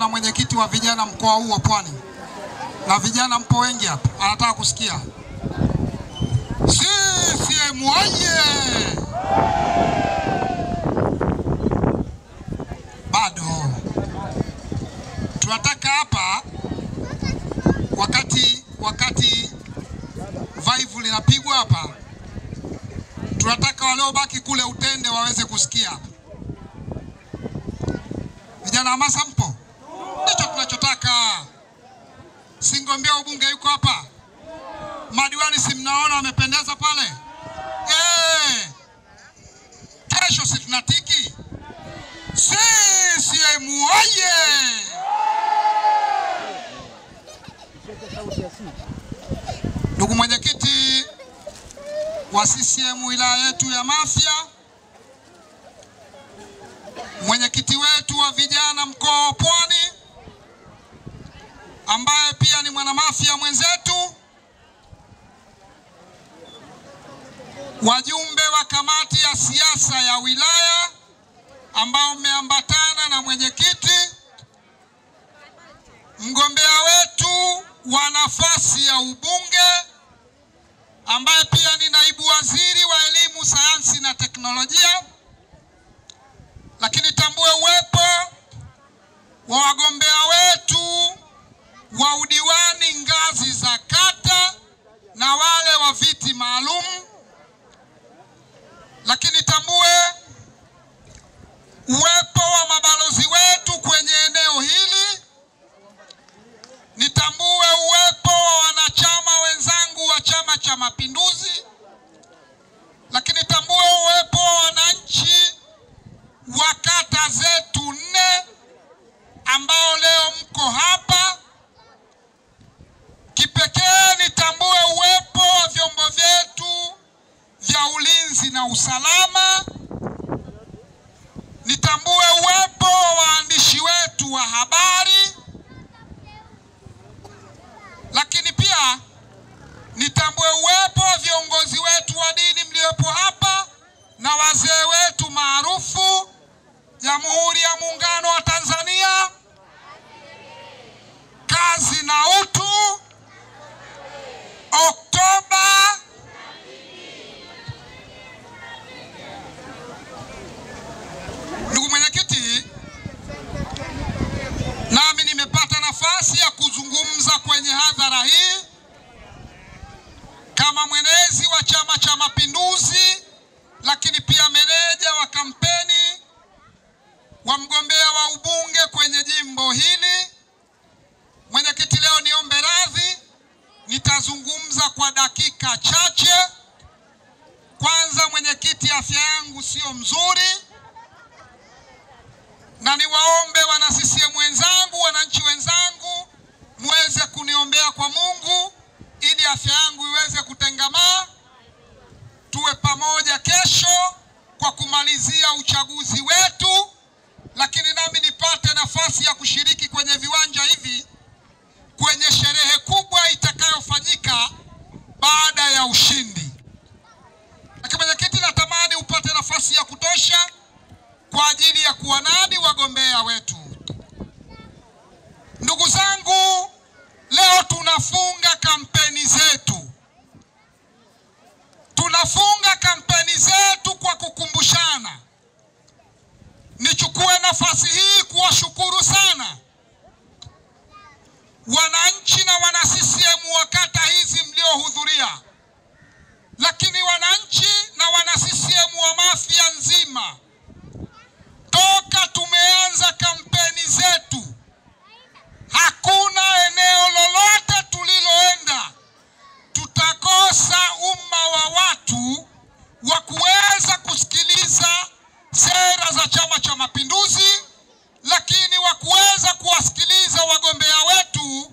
na mwenyekiti wa vijana mkoa huu wa Pwani. Na vijana mpo wengi hapa, anataka kusikia. CCM oye! Bado tunataka hapa wakati vaivu linapigwa hapa, tunataka waliobaki kule Utende waweze kusikia hapa. Vijana hamasa mpo? Ndicho tunachotaka. Singombea ubunge yuko hapa. Madiwani si mnaona wamependeza pale? Kesho si tunatiki? CCM oye! Ndugu mwenyekiti wa CCM wilaya yetu ya Mafia, mwenyekiti wetu wa vijana mkoa wa Pwani ambaye pia ni mwana Mafia mwenzetu, wajumbe wa kamati ya siasa ya wilaya ambao mmeambatana na mwenyekiti, mgombea wetu wa nafasi ya ubunge ambaye pia ni naibu waziri wa elimu, sayansi na teknolojia, lakini tambue uwepo wa wagombea wetu wa udiwani ngazi za kata na wale wa viti maalum, lakini tambue uwepo wa mabalozi wetu kwenye eneo hili, nitambue uwepo wa wanachama wenzangu wa Chama cha Mapinduzi, lakini tambue uwepo wa wananchi wa kata zetu 4 ambao leo mko hapa. Kipekee nitambue uwepo wa vyombo vyetu vya ulinzi na usalama, nitambue uwepo wa waandishi wetu wa habari, lakini pia nitambue uwepo wa viongozi wetu wa dini mliopo hapa na wazee wetu maarufu. Jamhuri ya Muungano wa Tanzania, kazi na utu, Oktoba. Ndugu mwenyekiti, nami nimepata nafasi ya kuzungumza kwenye hadhara hii kama mwenezi wa Chama cha Mapinduzi, lakini pia meneja wa kampeni wa mgombea wa ubunge kwenye jimbo hili. Mwenyekiti, leo niombe radhi, nitazungumza kwa dakika chache. Kwanza mwenyekiti, afya yangu sio mzuri, na niwaombe wana CCM wenzangu, wananchi wenzangu, muweze kuniombea kwa Mungu ili afya yangu iweze kutengamaa, tuwe pamoja kesho kwa kumalizia uchaguzi wetu, lakini nami nipate nafasi ya kushiriki kwenye viwanja hivi kwenye sherehe kubwa itakayofanyika baada ya ushindi. Lakini mwenyekiti, natamani upate nafasi ya kutosha kwa ajili ya kuwanadi wagombea wetu. Ndugu zangu, leo tunafunga kampeni zetu. Tunafunga kampeni zetu kwa kukumbushana. Nichukue nafasi hii kuwashukuru sana wananchi na wana CCM wa kata hizi mliohudhuria, lakini wananchi na wana CCM wa Mafia nzima. Toka tumeanza kampeni zetu, hakuna eneo lolote tuliloenda tutakosa umma wa watu wa kuweza kusikiliza sera za Chama cha Mapinduzi, lakini wa kuweza kuwasikiliza wagombea wetu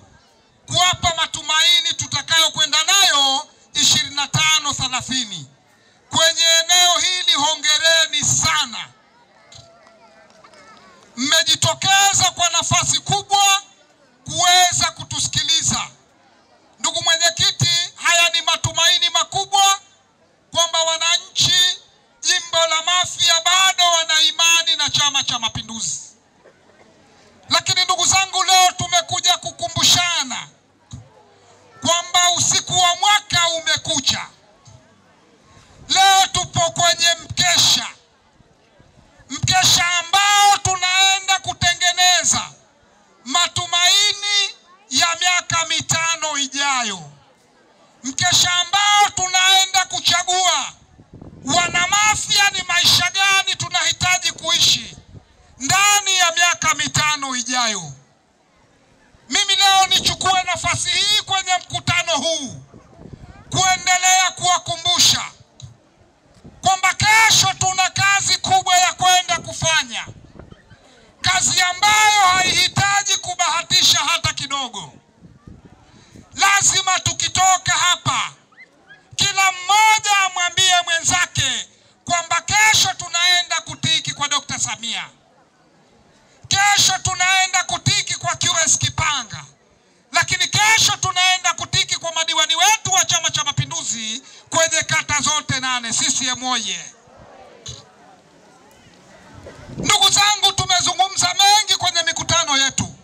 nafasi hii kwenye mkutano huu kuendelea kuwakumbusha kwamba kesho tuna kazi kubwa ya kwenda kufanya, kazi ambayo haihitaji kubahatisha hata kidogo. Lazima tukitoka hapa kila mmoja amwambie mwenzake kwamba kesho tunaenda kutiki kwa Dr. Samia. Kesho tunaenda kutiki kwa QS Kipanga. Lakini kesho tunaenda kutiki kwa madiwani wetu wa Chama cha Mapinduzi kwenye kata zote 8. CCM oye! Ndugu zangu, tumezungumza mengi kwenye mikutano yetu,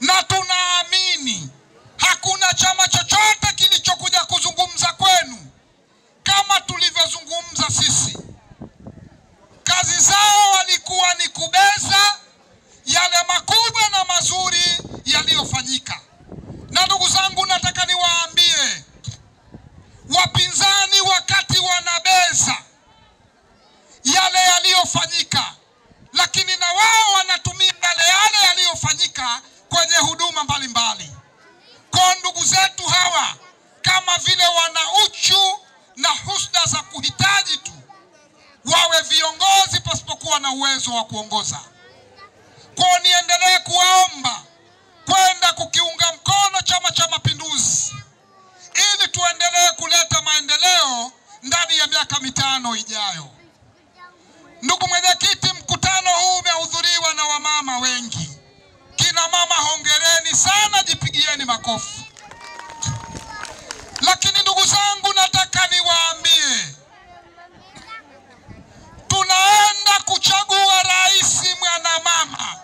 na tunaamini hakuna chama chochote kilichokuja kuzungumza kwenu kama tulivyozungumza sisi. Kazi zao walikuwa ni kubeza yale makubwa na mazuri yaliyofanyika. Na ndugu zangu, nataka niwaambie wapinzani, wakati wanabeza yale yaliyofanyika, lakini na wao wanatumia yale yaliyofanyika kwenye huduma mbalimbali. Kwa ndugu zetu hawa, kama vile wana uchu na husda za kuhitaji tu wawe viongozi pasipokuwa na uwezo wa kuongoza. Kwa niendelee kuwaomba kwenda kukiunga mkono Chama cha Mapinduzi ili tuendelee kuleta maendeleo ndani ya miaka 5 ijayo. Ndugu mwenyekiti, mkutano huu umehudhuriwa na wamama wengi. Kina mama, hongereni sana, jipigieni makofi. Lakini ndugu zangu, nataka niwaambie tunaenda kuchagua rais mwanamama,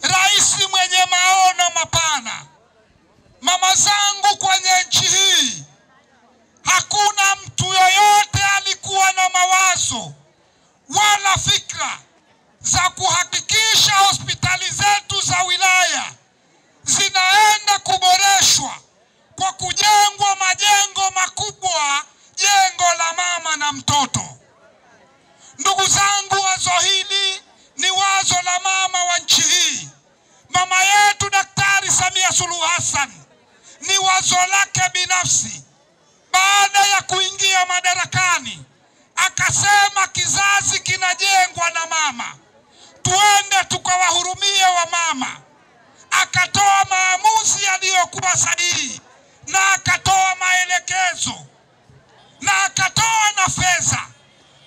rais mwenye maono mapana. Mama zangu, kwenye nchi hii hakuna mtu yoyote alikuwa na mawazo wala fikra za kuhakikisha hospitali zetu za wilaya zinaenda kuboreshwa kwa kujengwa majengo makubwa, jengo la mama na mtoto. Ndugu zangu, wazo hili ni wazo la mama wa nchi hii. Mama yetu Daktari Samia Suluhu Hassan ni wazo lake binafsi. Baada ya kuingia madarakani, akasema kizazi kinajengwa na mama, tuende tukawahurumie wa mama. Akatoa maamuzi yaliyokuwa sahihi, na akatoa maelekezo, na akatoa na fedha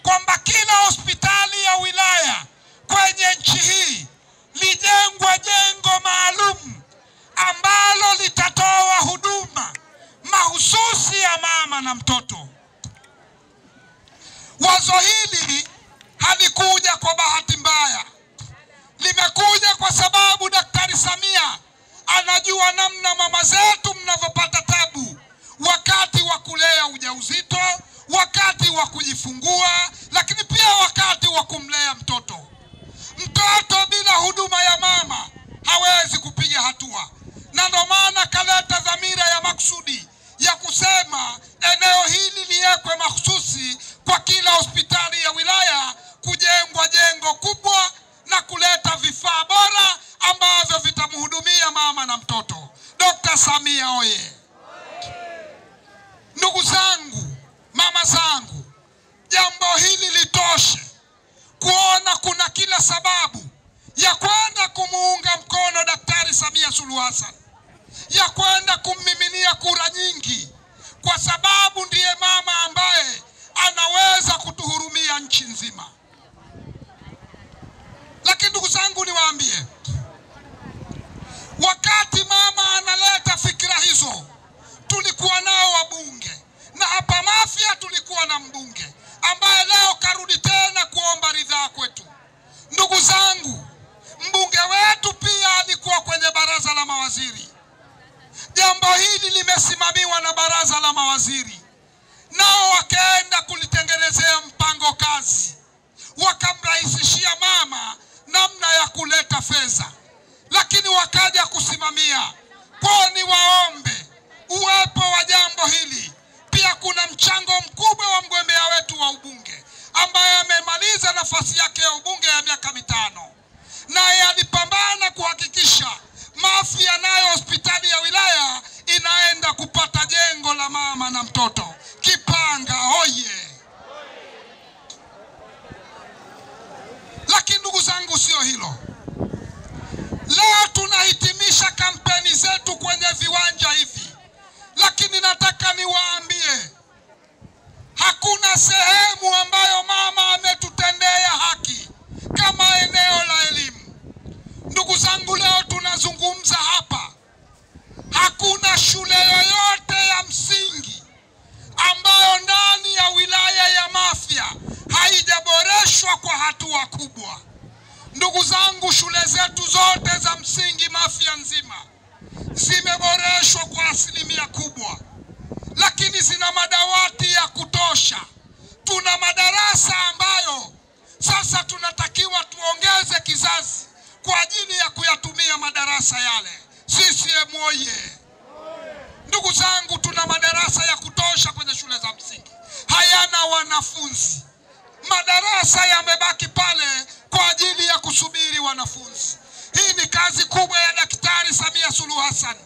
kwamba kila hospitali ya wilaya kwenye nchi hii lijengwe jengo maalum ambalo litatoa huduma mahususi ya mama na mtoto. Wazo hili halikuja kwa bahati mbaya. Limekuja kwa sababu Daktari Samia anajua namna mama zetu mnavyopata tabu wakati wa kulea ujauzito, wakati wa kujifungua, lakini pia wakati wa kumlea mtoto. Mtoto bila huduma ya mama hawezi kupiga hatua. Na ndio maana kaleta dhamira ya maksudi ya kusema eneo hili liwekwe mahususi kwa kila hospitali ya wilaya, kujengwa jengo kubwa na kuleta vifaa bora ambavyo vitamhudumia mama na mtoto. Dr. Samia oye! Ndugu zangu, mama zangu, jambo hili litoshe kuona kuna kila sababu ya kwenda kumuunga mkono Daktari Samia Suluhu Hassan, ya kwenda kummiminia kura nyingi, kwa sababu ndiye mama ambaye anaweza kutuhurumia nchi nzima. Lakini ndugu zangu, niwaambie, wakati mama analeta fikra hizo, tulikuwa nao wabunge, na hapa Mafia tulikuwa na mbunge ambaye leo karudi tena kuomba ridhaa kwetu. Ndugu zangu, mbunge wetu pia alikuwa kwenye baraza la mawaziri. Jambo hili limesimamiwa na baraza la mawaziri, nao wakaenda kulitengenezea mpango kazi, wakamrahisishia mama namna ya kuleta fedha, lakini wakaja kusimamia. Kwa ni waombe uwepo wa jambo hili. Pia kuna mchango mkubwa wa mgombea wetu wa ubunge ambaye amemaliza nafasi yake ya ubunge ya miaka 5, naye alipambana kuhakikisha Mafia sio hilo. Leo tunahitimisha kampeni zetu kwenye viwanja hivi, lakini nataka niwaambie hakuna sehemu ambayo mama ametutendea haki kama eneo la elimu. Ndugu zangu, leo tunazungumza hapa, hakuna shule yoyote ya msingi ambayo ndani ya wilaya ya Mafia haijaboreshwa kwa hatua kubwa. Ndugu zangu, shule zetu zote za msingi Mafia nzima zimeboreshwa kwa asilimia kubwa, lakini zina madawati ya kutosha. Tuna madarasa ambayo sasa tunatakiwa tuongeze kizazi kwa ajili ya kuyatumia madarasa yale. CCM oye! Ndugu zangu, tuna madarasa ya kutosha kwenye shule za msingi, hayana wanafunzi. Madarasa yamebaki pale kwa ajili ya kusubiri wanafunzi. Hii ni kazi kubwa ya Daktari Samia Suluhu Hassan.